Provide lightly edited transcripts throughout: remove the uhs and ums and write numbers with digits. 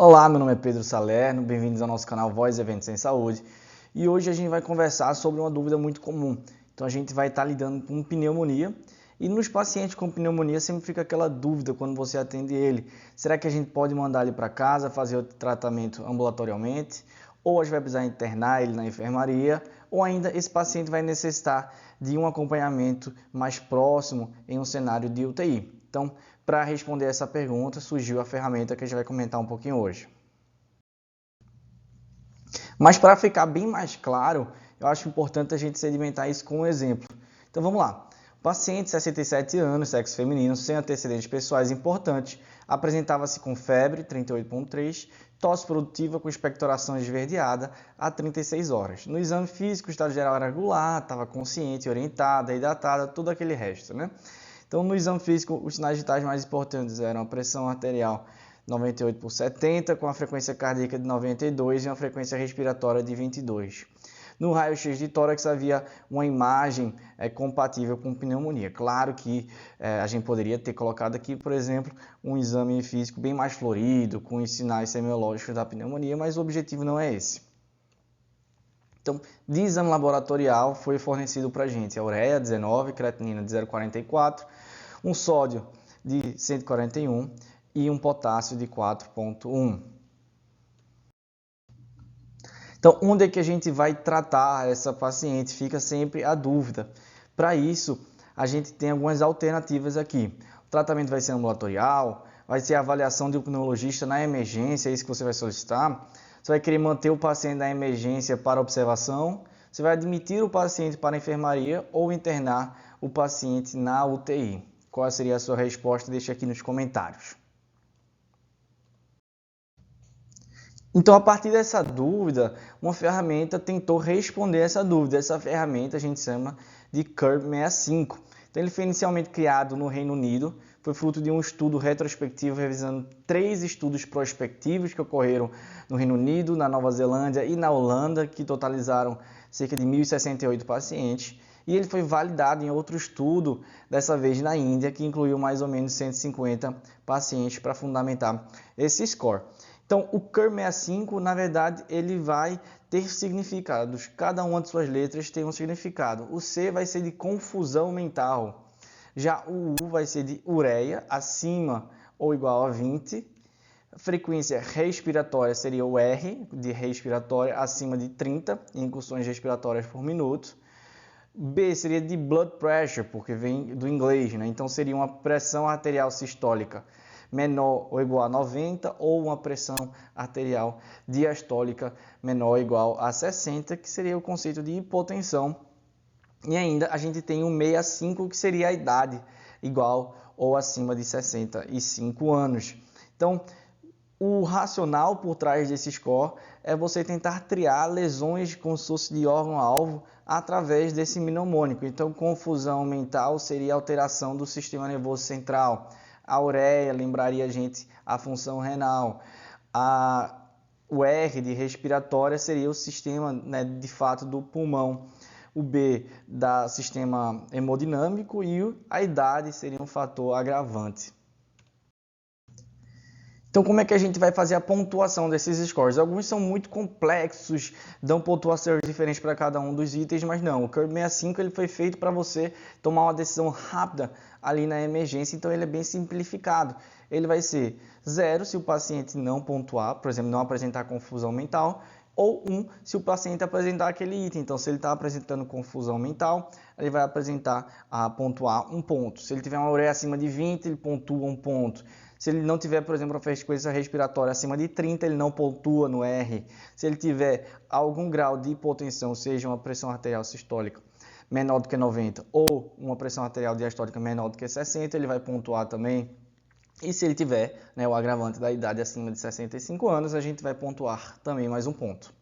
Olá, meu nome é Pedro Salerno, bem-vindos ao nosso canal Voz Eventos em Saúde. E hoje a gente vai conversar sobre uma dúvida muito comum. Então a gente vai estar lidando com pneumonia e nos pacientes com pneumonia sempre fica aquela dúvida quando você atende ele. Será que a gente pode mandar ele para casa, fazer o tratamento ambulatorialmente? Ou a gente vai precisar internar ele na enfermaria? Ou ainda esse paciente vai necessitar de um acompanhamento mais próximo em um cenário de UTI? Então, para responder essa pergunta, surgiu a ferramenta que a gente vai comentar um pouquinho hoje. Mas para ficar bem mais claro, eu acho importante a gente sedimentar isso com um exemplo. Então vamos lá. Paciente de 67 anos, sexo feminino, sem antecedentes pessoais importantes, apresentava-se com febre, 38,3, tosse produtiva com expectoração esverdeada a 36 horas. No exame físico, o estado geral era regular, estava consciente, orientada, hidratada, tudo aquele resto, né? Então, no exame físico, os sinais vitais mais importantes eram a pressão arterial 98/70, com a frequência cardíaca de 92 e uma frequência respiratória de 22. No raio-x de tórax havia uma imagem compatível com pneumonia. Claro que a gente poderia ter colocado aqui, por exemplo, um exame físico bem mais florido, com os sinais semiológicos da pneumonia, mas o objetivo não é esse. Então, de exame laboratorial foi fornecido para a gente a ureia 19, creatinina de 0,44, um sódio de 141 e um potássio de 4,1. Então, onde é que a gente vai tratar essa paciente? Fica sempre a dúvida. Para isso, a gente tem algumas alternativas aqui. O tratamento vai ser ambulatorial, vai ser a avaliação de um pneumologista na emergência, é isso que você vai solicitar. Você vai querer manter o paciente na emergência para observação, você vai admitir o paciente para a enfermaria ou internar o paciente na UTI. Qual seria a sua resposta? Deixa aqui nos comentários. Então, a partir dessa dúvida, uma ferramenta tentou responder essa dúvida. Essa ferramenta a gente chama de CURB-65. Então, ele foi inicialmente criado no Reino Unido, foi fruto de um estudo retrospectivo revisando 3 estudos prospectivos que ocorreram no Reino Unido, na Nova Zelândia e na Holanda, que totalizaram cerca de 1.068 pacientes. E ele foi validado em outro estudo, dessa vez na Índia, que incluiu mais ou menos 150 pacientes para fundamentar esse score. Então, o CURB-65, na verdade, ele vai ter significados. Cada uma de suas letras tem um significado. O C vai ser de confusão mental. Já o U vai ser de ureia, acima ou igual a 20. A frequência respiratória seria o R, de respiratória, acima de 30 incursões respiratórias por minuto. B seria de blood pressure, porque vem do inglês, né? Então seria uma pressão arterial sistólica menor ou igual a 90 ou uma pressão arterial diastólica menor ou igual a 60, que seria o conceito de hipotensão. E ainda a gente tem o 65, que seria a idade igual ou acima de 65 anos. Então, o racional por trás desse score é você tentar triar lesões com source de órgão-alvo através desse mnemônico. Então, confusão mental seria alteração do sistema nervoso central. A ureia lembraria a gente a função renal. O R de respiratória seria o sistema, né, de fato do pulmão. O B da sistema hemodinâmico e a idade seria um fator agravante. Então, como é que a gente vai fazer a pontuação desses scores? Alguns são muito complexos, dão pontuações diferentes para cada um dos itens, mas não. O CURB-65 ele foi feito para você tomar uma decisão rápida ali na emergência, então ele é bem simplificado. Ele vai ser 0 se o paciente não pontuar, por exemplo, não apresentar confusão mental, ou 1 se o paciente apresentar aquele item. Então, se ele está apresentando confusão mental, ele vai pontuar 1 ponto. Se ele tiver uma ureia acima de 20, ele pontua 1 ponto. Se ele não tiver, por exemplo, a frequência respiratória acima de 30, ele não pontua no R. Se ele tiver algum grau de hipotensão, seja uma pressão arterial sistólica menor do que 90 ou uma pressão arterial diastólica menor do que 60, ele vai pontuar também. E se ele tiver, né, o agravante da idade acima de 65 anos, a gente vai pontuar também mais 1 ponto.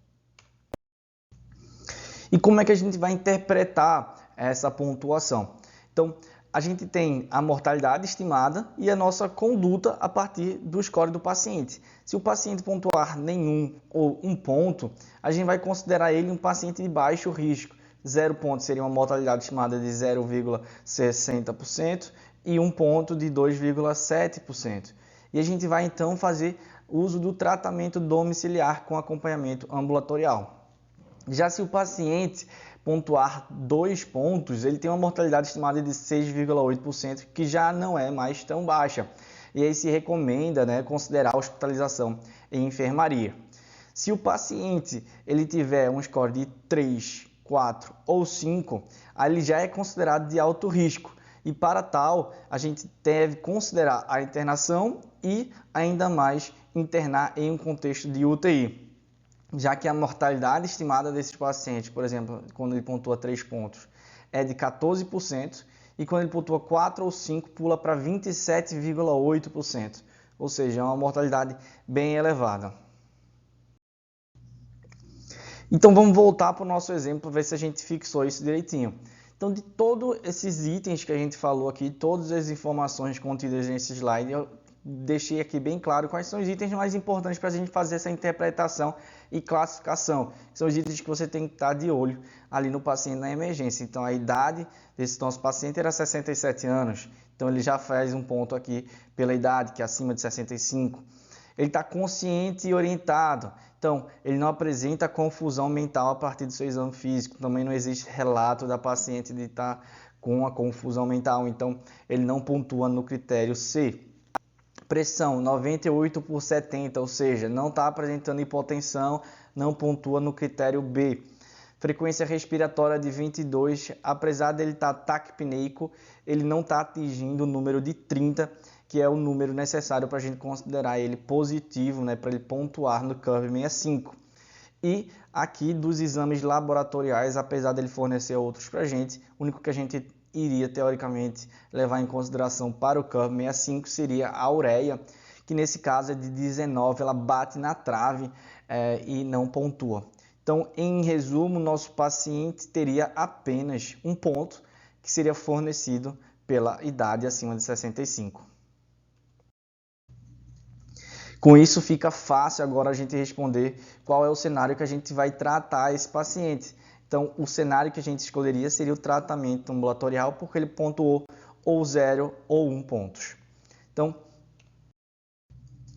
E como é que a gente vai interpretar essa pontuação? Então, a gente tem a mortalidade estimada e a nossa conduta a partir do score do paciente. Se o paciente pontuar nenhum ou 1 ponto, a gente vai considerar ele um paciente de baixo risco. 0 ponto seria uma mortalidade estimada de 0,60% e 1 ponto de 2,7%. E a gente vai então fazer uso do tratamento domiciliar com acompanhamento ambulatorial. Já se o paciente pontuar 2 pontos, ele tem uma mortalidade estimada de 6,8%, que já não é mais tão baixa. E aí se recomenda, né, considerar a hospitalização em enfermaria. Se o paciente ele tiver um score de 3, 4 ou 5, aí ele já é considerado de alto risco. E para tal, a gente deve considerar a internação e ainda mais internar em um contexto de UTI. Já que a mortalidade estimada desses pacientes, por exemplo, quando ele pontua 3 pontos, é de 14%, e quando ele pontua 4 ou 5, pula para 27,8%. Ou seja, é uma mortalidade bem elevada. Então vamos voltar para o nosso exemplo, ver se a gente fixou isso direitinho. Então, de todos esses itens que a gente falou aqui, todas as informações contidas nesse slide, eu deixei aqui bem claro quais são os itens mais importantes para a gente fazer essa interpretação e classificação. São os itens que você tem que estar de olho ali no paciente na emergência. Então, a idade desse nosso paciente era 67 anos. Então, ele já faz um ponto aqui pela idade, que é acima de 65. Ele está consciente e orientado. Então, ele não apresenta confusão mental a partir do seu exame físico. Também não existe relato da paciente de estar com a confusão mental. Então, ele não pontua no critério C. Pressão 98/70, ou seja, não está apresentando hipotensão, não pontua no critério B. Frequência respiratória de 22, apesar dele estar taquipneico, ele não está atingindo o número de 30, que é o número necessário para a gente considerar ele positivo, né, para ele pontuar no CURV-65. E aqui dos exames laboratoriais, apesar dele fornecer outros para a gente, o único que a gente iria teoricamente levar em consideração para o CURV-65 seria a ureia, que nesse caso é de 19, ela bate na trave e não pontua. Então, em resumo, nosso paciente teria apenas um ponto, que seria fornecido pela idade acima de 65. Com isso, fica fácil agora a gente responder qual é o cenário que a gente vai tratar esse paciente. Então, o cenário que a gente escolheria seria o tratamento ambulatorial, porque ele pontuou ou 0 ou 1 pontos. Então,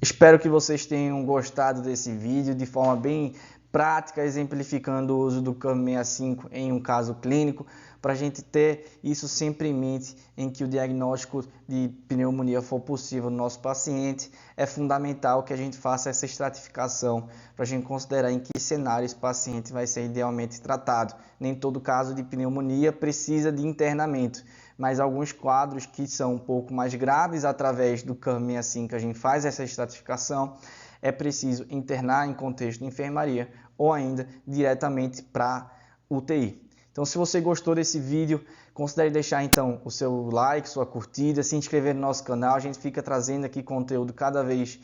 espero que vocês tenham gostado desse vídeo de forma bem prática, exemplificando o uso do CURV-65 em um caso clínico, para a gente ter isso sempre em mente em que o diagnóstico de pneumonia for possível no nosso paciente. É fundamental que a gente faça essa estratificação para a gente considerar em que cenário esse paciente vai ser idealmente tratado. Nem todo caso de pneumonia precisa de internamento, mas alguns quadros que são um pouco mais graves, através do CURV-65 a gente faz essa estratificação, é preciso internar em contexto de enfermaria ou ainda diretamente para UTI. Então, se você gostou desse vídeo, considere deixar então o seu like, sua curtida, se inscrever no nosso canal. A gente fica trazendo aqui conteúdo cada vez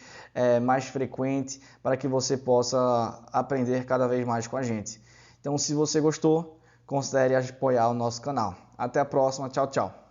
mais frequente para que você possa aprender cada vez mais com a gente. Então, se você gostou, considere apoiar o nosso canal. Até a próxima. Tchau, tchau.